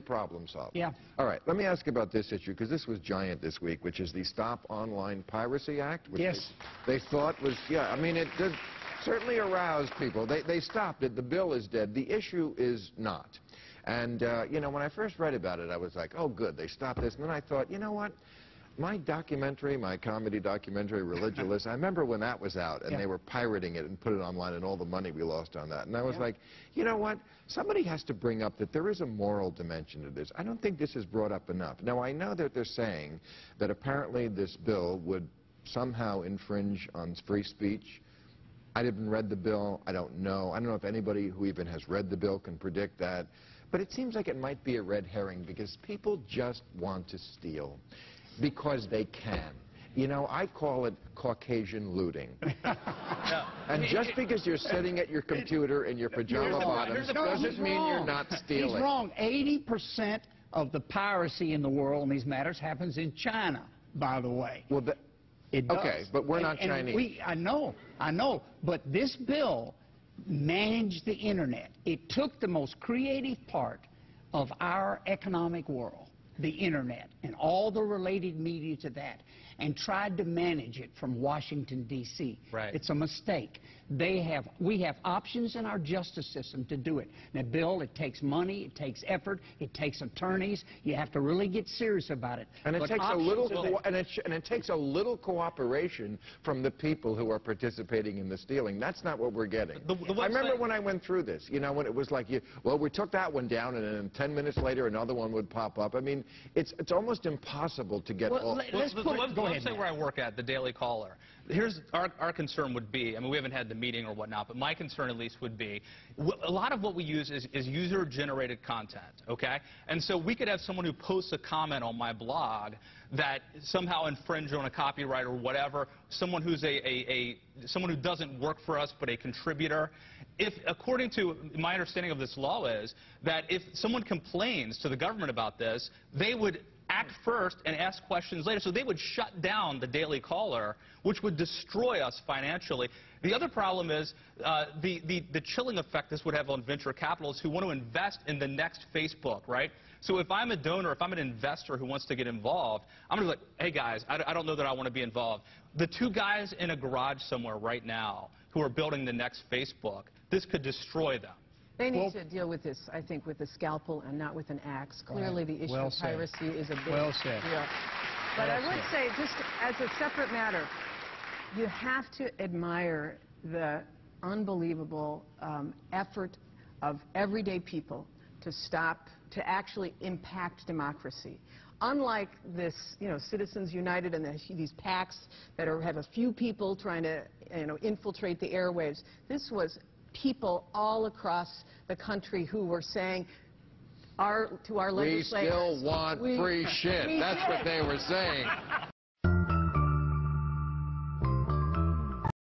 the problem solver. Yeah. All right, let me ask about this issue, because this was giant this week, which is the Stop Online Piracy Act, which Yes. they thought was, yeah, I mean, it did certainly arouse people. They stopped it. The bill is dead. The issue is not. And, you know, when I first read about it, I was like, oh, good, they stopped this. And then I thought, you know what? My documentary, my comedy documentary, Religulous, I remember when that was out, and they were pirating it and put it online, and all the money we lost on that. And I was like, you know what? Somebody has to bring up that there is a moral dimension to this. I don't think this is brought up enough. Now, I know that they're saying that apparently this bill would somehow infringe on free speech. I didn't read the bill. I don't know. I don't know if anybody who even has read the bill can predict that. But it seems like it might be a red herring, because people just want to steal because they can. You know, I call it Caucasian looting. And just because you're sitting at your computer in your pajama bottoms doesn't mean you're not stealing. He's wrong. 80% of the piracy in the world on these matters happens in China, by the way. Well, it does. Okay, but we're not Chinese. I know. But this bill managed the Internet. It took the most creative part of our economic world, the Internet, and all the related media to that, and tried to manage it from Washington, D.C. Right. It's a mistake. We have options in our justice system to do it. Now, Bill, it takes money, it takes effort, it takes attorneys. You have to really get serious about it. And it takes a little, and it takes a little cooperation from the people who are participating in the stealing. That's not what we're getting. I remember when I went through this, you know, when it was like, well, we took that one down, and then 10 minutes later, another one would pop up. I mean, it's almost impossible to get all. Let's say where I work at, the Daily Caller. Here's our concern would be, I mean, we haven't had the meeting or whatnot, but my concern at least would be, a lot of what we use is user-generated content, okay? And so we could have someone who posts a comment on my blog that somehow infringe on a copyright or whatever, someone who's someone who doesn't work for us but a contributor. If, according to my understanding of this law, is that if someone complains to the government about this, they would act first and ask questions later. So they would shut down the Daily Caller, which would destroy us financially. The other problem is the chilling effect this would have on venture capitalists who want to invest in the next Facebook, right? So if I'm a donor, if I'm an investor who wants to get involved, I'm going to be like, hey, guys, I don't know that I want to be involved. The two guys in a garage somewhere right now who are building the next Facebook, this could destroy them. They need to deal with this, I think, with a scalpel and not with an axe. Clearly, the issue of piracy is a big deal. But I would say, just as a separate matter, you have to admire the unbelievable effort of everyday people to actually impact democracy. Unlike this, you know, Citizens United and these PACs that have a few people trying to, you know, infiltrate the airwaves, this was people all across the country who were saying to our legislators, we still want free shit. That's what they were saying.